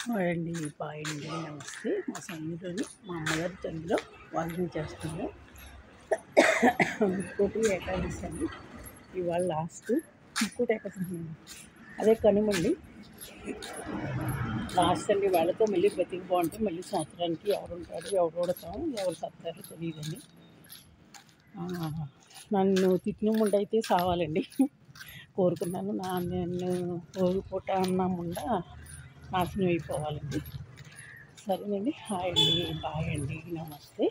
Hi అండి, bye అండి, నమస్తే. మా సందులోని మా అమ్మగారి చందులో వాకింగ్ చేస్తున్నాము. ముక్కోటి ఏకాదశి అండి, ఇవాళ లాస్ట్ ముక్కోటి ఏకాదశి, అదే కనుమండి లాస్ట్ అండి. వాళ్ళతో మళ్ళీ బతికి బాగుంటే మళ్ళీ సంవత్సరానికి ఎవరు ఉంటారు, ఎవరు ఉడతాము, ఎవరు సత్తారో తెలియదండి. నన్ను తిట్టిన ముండ అయితే సావాలండి కోరుకున్నాను. నన్ను పూట అన్న ముండ నాశనం అయిపోవాలండి. సరేనండి, హాయ్ అండి, బాయ్ అండి, నమస్తే.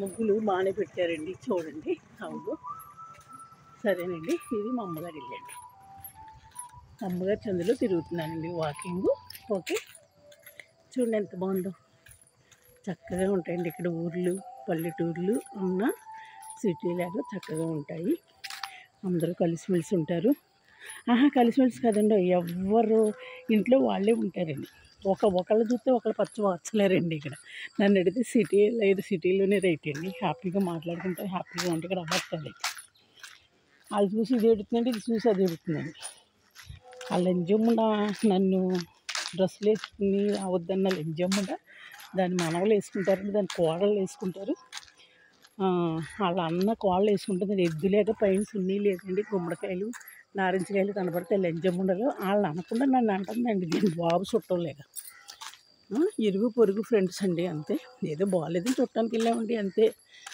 ముగ్గులు బాగానే పెట్టారండి, చూడండి. అవును, సరేనండి. ఇది మా అమ్మగారి ఇల్లండి. అమ్మగారి చందులో తిరుగుతున్నానండి వాకింగ్. ఓకే, చూడండి ఎంత బాగుందో. చక్కగా ఉంటాయండి ఇక్కడ ఊర్లు, పల్లెటూర్లు ఉన్న సిటీ లాగా చక్కగా ఉంటాయి. అందరూ కలిసిమెలిసి ఉంటారు. కలిసిమెలిసి కదండి, ఎవరు ఇంట్లో వాళ్ళే ఉంటారండి. ఒకళ్ళు చూస్తే ఒకళ్ళు పచ్చి వార్చలేరండి. ఇక్కడ నన్ను అడిగితే సిటీ లేదు, సిటీలోనే రైట్ అండి. హ్యాపీగా మాట్లాడుకుంటే హ్యాపీగా ఉంటే ఇక్కడ అవ్వట్లేదు. అది చూసి ఇది ఎడుతుందండి, ఇది చూసి అది ఎడుతుందండి. ఆ లంజమ్ముండ నన్ను డ్రెస్సులు వేసుకుని అవద్దన్న లంజమ్ముండ దాని మనవలు వేసుకుంటారండి, దాని కోడళ్ళు వేసుకుంటారు. వాళ్ళ అన్న కోళ్ళు వేసుకుంటుంది. ఎద్దులేక పైన సున్నీ లేదండి, గుమ్మడికాయలు నారింజకాయలు కనబడతాయి లంజమ్ముండలు. వాళ్ళని అనకుండా నన్ను అంటుందండి దీని బాబు చుట్టంలేక. ఇరుగు పొరుగు ఫ్రెండ్స్ అండి, అంతే. ఏదో బాగాలేదని చుట్టానికి వెళ్ళామండి, అంతే.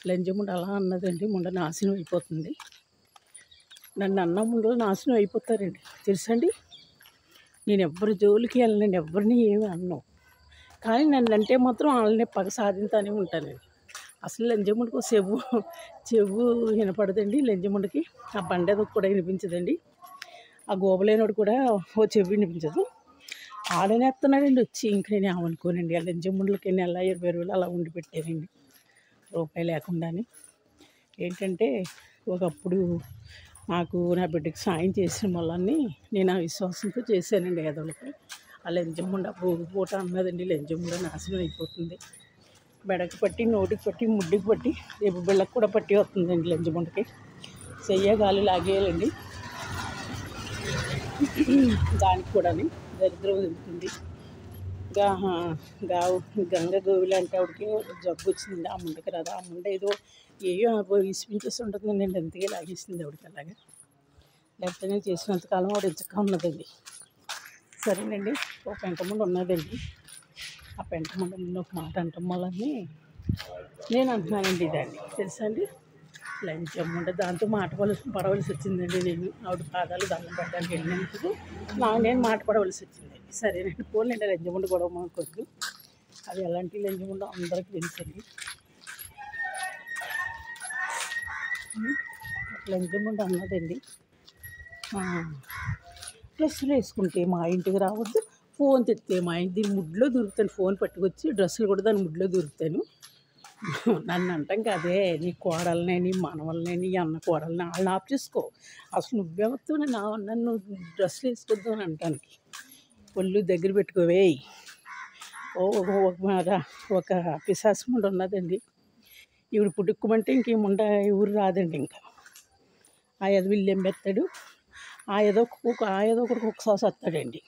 లంజముండ అలా అన్నదండి. ముండ నాశనం అయిపోతుంది. నన్ను అన్న ముందు నాశనం అయిపోతారండి, తెలుసండి. నేను ఎవరి జోలికి వెళ్ళనండి, ఎవరిని ఏమి అన్నాను. కానీ నన్ను అంటే మాత్రం వాళ్ళని పగ సాధింతానే ఉంటానండి. అసలు లంజముండకు చెవు వినపడదండి. లంజముండకి ఆ బండేది కూడా వినిపించదండి. ఆ గోబలేనోడు కూడా ఓ చెవి వినిపించదు. ఆడనేస్తున్నాడండి వచ్చి. ఇంక నేను ఏమనుకోనండి. ఆ లంజముండలకి నెల 20,000 అలా ఉండి పెట్టారండి, రూపాయి లేకుండానే. ఏంటంటే ఒకప్పుడు నాకు నా బిడ్డకి సాయం చేసిన వాళ్ళని నేను ఆ విశ్వాసంతో చేశానండి. ఎదలకి ఆ లంజముండ పూట అన్నదండి, లంజముండ నాశనం అయిపోతుంది. బెడకు పట్టి, నోటికి పట్టి, ముడ్డికి పట్టి, రేపు బిళ్ళకు కూడా పట్టి వస్తుందండి లంజముండకి. చెయ్య గాలి లాగేయాలండి దానికి కూడా దరిద్రం వదులుతుంది. గంగ గోవిలు అంటే ఆవిడకి జబ్బు వచ్చిందండి. ఆ ముండకి రాదు. ఆ ముండ ఏదో ఇసిపించేసి ఉంటుందండి, అంతగా లాగేసింది ఆవిడకి. అలాగా లేకపోతే నేను చేసినంతకాలం ఆవిడ ఎంచక్క ఉన్నదండి. సరేనండి, ఒక పెంట ముండ ఉన్నదండి. ఆ పెంట ముండ ముందు ఒక మాట అంటాం వల్లని నేను అంటున్నానండి దాన్ని, తెలుసా అండి. లంచమ్ముండ దాంతో పడవలసి వచ్చిందండి. నేను ఆవిడ పాదాలు దండం పెట్టడానికి వెళ్ళినందుకు నేను మాట పడవలసి వచ్చిందండి. సరేనండి, పోలేండి. లంచముండ గొడవ మాకొద్దు. అది ఎలాంటి లంచముండ అందరికీ తెలుసండి. లంచముండ అన్నదండి, డ్రెస్సులు వేసుకుంటే మా ఇంటికి రావద్దు, ఫోన్ తెస్తే మా ఇంటి ముడ్లో దూరుతాను. ఫోన్ పట్టుకొచ్చి డ్రెస్సులు కూడా దాని ముడ్లో దూరుతాను. నన్ను అంటాం కదే, నీ కోడల్ని, నీ మనవల్ని, నీ అన్న కోడల్ని వాళ్ళని ఆఫ్ చేసుకో. అసలు నువ్వెవరితో నన్ను డ్రెస్సులు వేసుకొద్దు అని అంటానికి. ఒళ్ళు దగ్గర పెట్టుకోవే. ఒక పిశాసం ఉన్నదండి. ఈవిడ పుట్టుకోమంటే ఇంక ఈ ముండ ఊరు రాదండి. ఇంకా ఆ ఏదో విల్లేం పెడతాడు, ఆ ఏదో ఒకరికి ఒకసారి వస్తాడండి.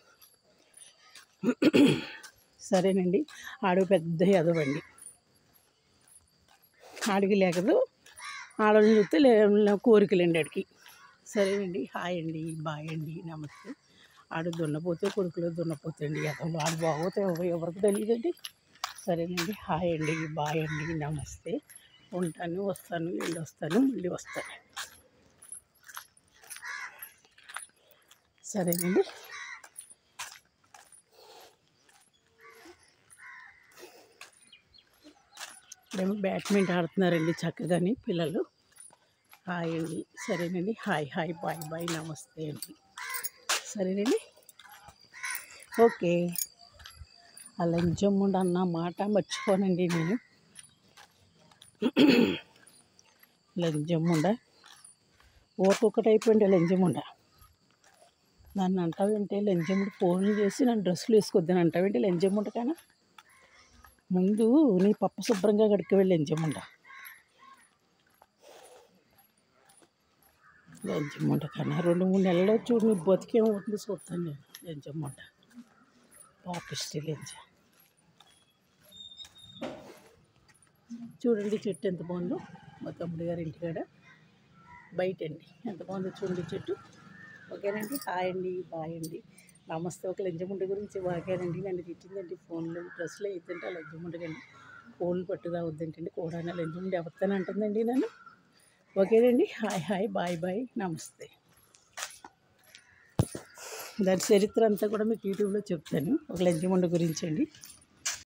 సరేనండి, ఆడు పెద్ద ఎదవండి. ఆడికి లేకదు, ఆడవాళ్ళని చూస్తే కోరికలండి ఆడికి. సరేనండి, హాయ్ అండి, బాయ్ అండి, నమస్తే. ఆడు దున్నపోతే కొడుకులో దున్నపోతండి. ఎదవలు ఆడు బాగోతే ఎవరికి తెలియదండి. సరేనండి, హాయ్ అండి, బాయ్ అండి, నమస్తే. ఉంటాను, వస్తాను, వెళ్ళొస్తాను, మళ్ళీ వస్తాను. సరేనండి. మేము బ్యాడ్మింటన్ ఆడుతున్నారండి చక్కగాని పిల్లలు. హాయ్ అండి, సరేనండి, హాయ్ హాయ్, బాయ్ బాయ్, నమస్తే అండి. సరేనండి, ఓకే. ఆ లంచముండ అన్న మాట మర్చిపోనండి నేను. లంచముండ ఓటొక్కటి అయిపోయింది. లంచముండ నన్ను అంటావేంటే, లంచముండ ఫోన్లు చేసి నన్ను డ్రెస్సులు వేసుకొద్దని అంటావేంటి లంచముండ కానా. ముందు నీ పప్పు శుభ్రంగా కడుక్కు వెళ్ళి లంచముండ. లంచమ్మంట కన్నా 2-3 నెలల్లో చూడు నీ బతికేమవుతుందో చూస్తాను నేను. లంచమ్మంట పాపిష్టి లంచ. చూడండి చెట్టు ఎంత బాగుందో, మా తమ్ముడు గారి ఇంటికాడ బయట అండి. ఎంత బాగుందో చూడండి చెట్టు. ఓకేనండి, హాయ్ అండి, బాయ్ అండి, నమస్తే. ఒక లంచముండ గురించి వాగానండి, నన్ను తిట్టిందండి ఫోన్లో. డ్రెస్సులో అవుతుంటే ఆ లంచముండకండి ఫోన్లు పట్టు రావద్దంటండి కూడా. లంచముండ ఎవరితోనే అంటుందండి నన్ను. ఓకేనండి, హాయ్ హాయ్, బాయ్ బాయ్, నమస్తే. దాని చరిత్ర అంతా కూడా మీకు యూట్యూబ్లో చెప్తాను, ఒక లంచముండ గురించి అండి.